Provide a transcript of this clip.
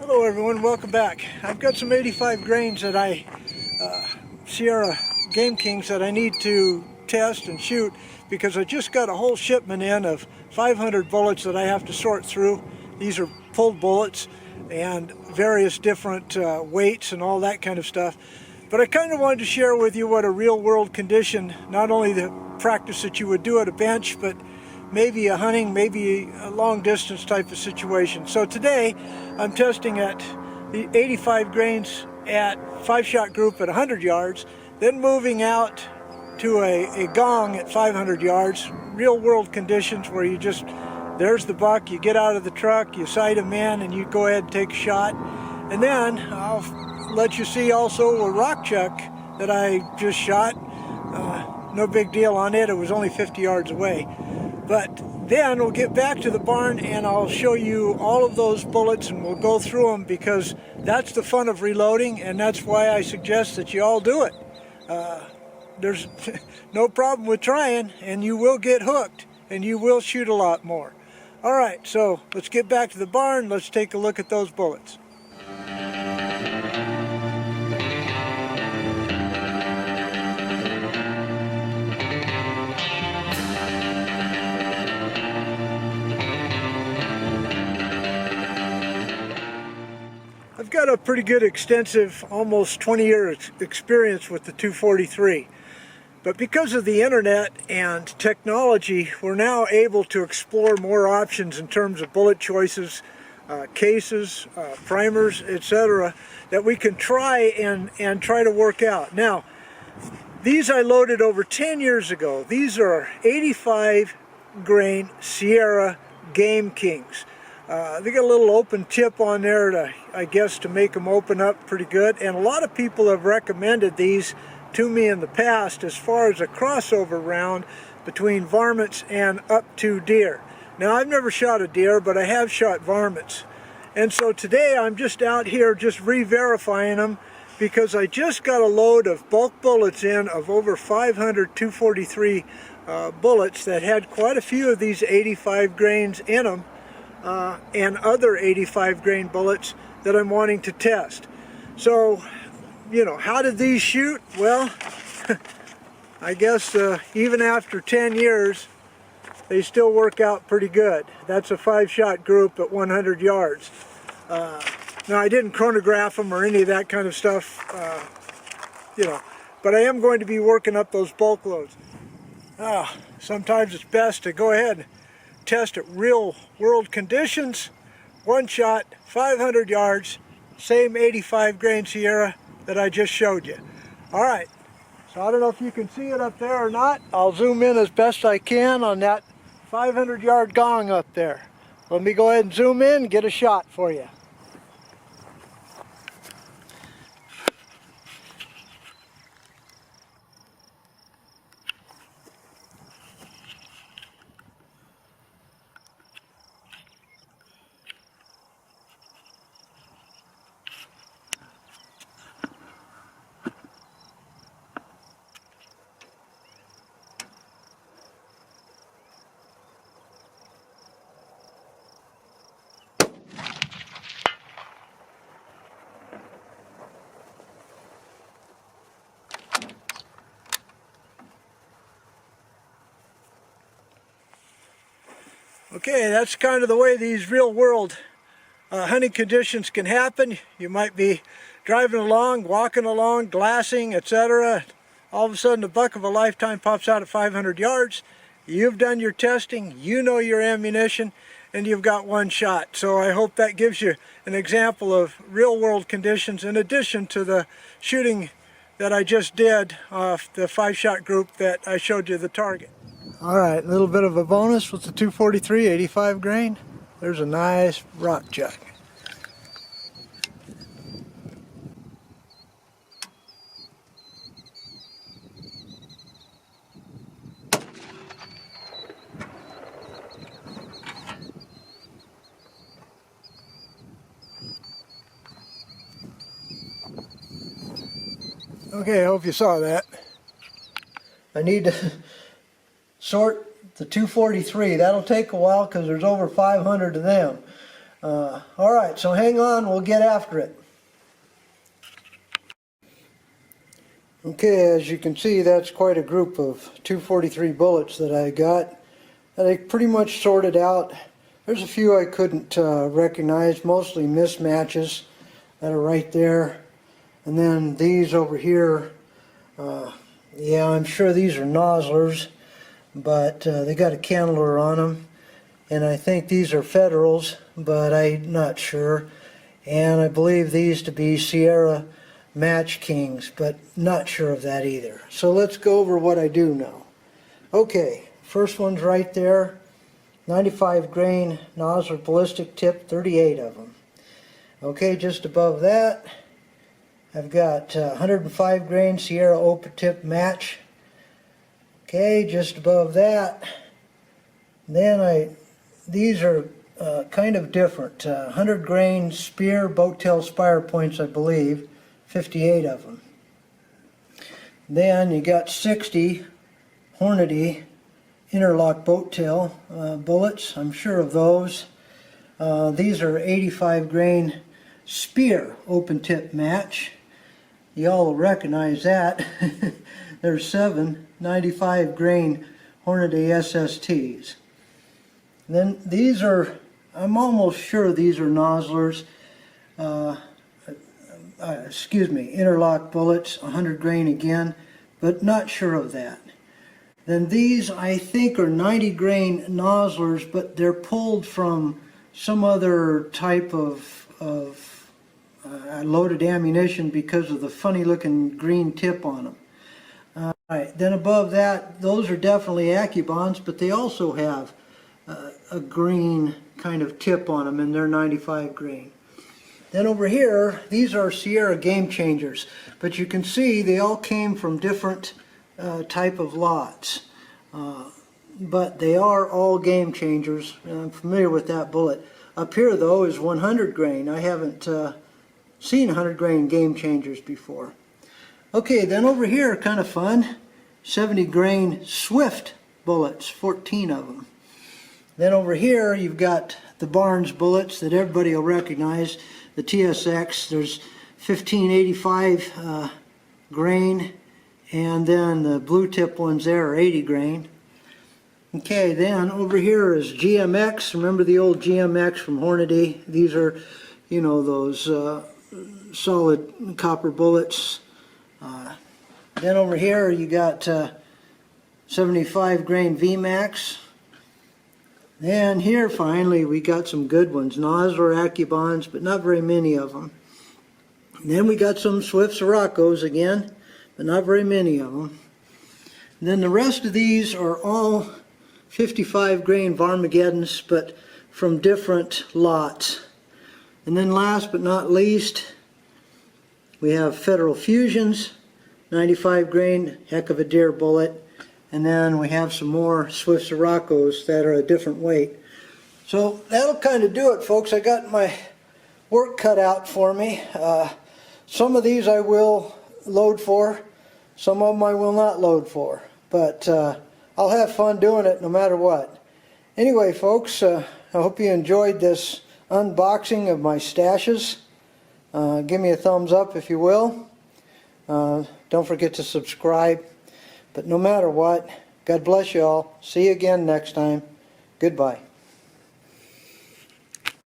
Hello everyone, welcome back. I've got some 85 grains that Sierra GameKings that I need to test and shoot because I just got a whole shipment in of 500 bullets that I have to sort through. These are pulled bullets and various different weights and all that kind of stuff. But I kind of wanted to share with you what a real world condition, not only the practice that you would do at a bench, but maybe a hunting, maybe a long distance type of situation. So today I'm testing at the 85 grains at 5-shot group at 100 yards, then moving out to a gong at 500 yards, real world conditions where you just, there's the buck, you get out of the truck, you sight him in, and you go ahead and take a shot. And then I'll let you see also a rock chuck that I just shot. No big deal on it, it was only 50 yards away. But then we'll get back to the barn and I'll show you all of those bullets and we'll go through them because that's the fun of reloading, and that's why I suggest that you all do it. There's no problem with trying, and you will get hooked and you will shoot a lot more. Alright, so let's get back to the barn, let's take a look at those bullets. I've got a pretty good extensive, almost 20-year experience with the 243. But because of the internet and technology, we're now able to explore more options in terms of bullet choices, cases, primers, etc. that we can try and try to work out. Now, these I loaded over 10 years ago. These are 85 grain Sierra GameKings. They got a little open tip on there to, I guess, to make them open up pretty good. And a lot of people have recommended these to me in the past as far as a crossover round between varmints and up to deer. Now, I've never shot a deer, but I have shot varmints. And so today I'm just out here just re-verifying them because I just got a load of bulk bullets in of over 500 243 bullets that had quite a few of these 85 grains in them. And other 85 grain bullets that I'm wanting to test. So, you know, how did these shoot? Well, I guess even after 10 years, they still work out pretty good. That's a 5-shot group at 100 yards. Now, I didn't chronograph them or any of that kind of stuff, you know, but I am going to be working up those bulk loads. Sometimes it's best to go ahead and test at real world conditions. 1 shot, 500 yards, same 85 grain Sierra that I just showed you. Alright, so I don't know if you can see it up there or not. I'll zoom in as best I can on that 500 yard gong up there. Let me go ahead and zoom in and get a shot for you. Okay, that's kind of the way these real world hunting conditions can happen. You might be driving along, walking along, glassing, etc. All of a sudden a buck of a lifetime pops out at 500 yards. You've done your testing, you know your ammunition, and you've got 1 shot. So I hope that gives you an example of real world conditions in addition to the shooting that I just did off the 5-shot group that I showed you the target. Alright, a little bit of a bonus with the 243 85 grain. There's a nice rock chuck. Okay, I hope you saw that. I need to sort the 243. That'll take a while because there's over 500 of them. Alright, so hang on, we'll get after it. Okay, as you can see, that's quite a group of 243 bullets that I got that I pretty much sorted out. There's a few I couldn't recognize, mostly mismatches that are right there. And then these over here, yeah, I'm sure these are nozzlers, but they got a cannler on them. And I think these are Federals, but I'm not sure. And I believe these to be Sierra Match Kings, but not sure of that either. So let's go over what I do know. Okay, first one's right there. 95 grain nozzler ballistic tip, 38 of them. Okay, just above that, I've got 105 grain Sierra open tip match. Okay, just above that, then these are kind of different. 100 grain spear boat tail spire points, I believe, 58 of them. Then you got 60 Hornady interlock boat tail bullets. I'm sure of those. These are 85 grain spear open tip match. Y'all will recognize that. There's 7 95 grain Hornady SSTs. Then these are, I'm almost sure these are nozzlers. Excuse me, interlock bullets, 100 grain again, but not sure of that. Then these I think are 90 grain nozzlers, but they're pulled from some other type of loaded ammunition because of the funny looking green tip on them. Alright, then above that, those are definitely Accubons, but they also have a green kind of tip on them, and they're 95 grain. Then over here, these are Sierra Game Changers, but you can see they all came from different type of lots. But they are all Game Changers. I'm familiar with that bullet. Up here though is 100 grain. I haven't seen 100 grain Game Changers before. Okay, then over here, kind of fun, 70 grain Swift bullets, 14 of them. Then over here you've got the Barnes bullets that everybody will recognize, the TSX. There's 1585 grain, and then the blue tip ones there are 80 grain. Okay, then over here is GMX. Remember the old GMX from Hornady? These are, you know, those solid copper bullets. Then over here you got 75 grain VMAX. Then here finally we got some good ones, Nozzler Accubons, but not very many of them. And then we got some Swift Sirocco's again, but not very many of them. And then the rest of these are all 55 grain Varmageddons, but from different lots. And then last but not least, we have Federal Fusions, 95 grain, heck of a deer bullet. And then we have some more Swift Sirocco's that are a different weight. So that'll kind of do it, folks. I got my work cut out for me. Some of these I will load for, some of them I will not load for. But I'll have fun doing it no matter what. Anyway, folks, I hope you enjoyed this unboxing of my stashes. Give me a thumbs up if you will. Don't forget to subscribe. But no matter what, God bless you all. See you again next time. Goodbye.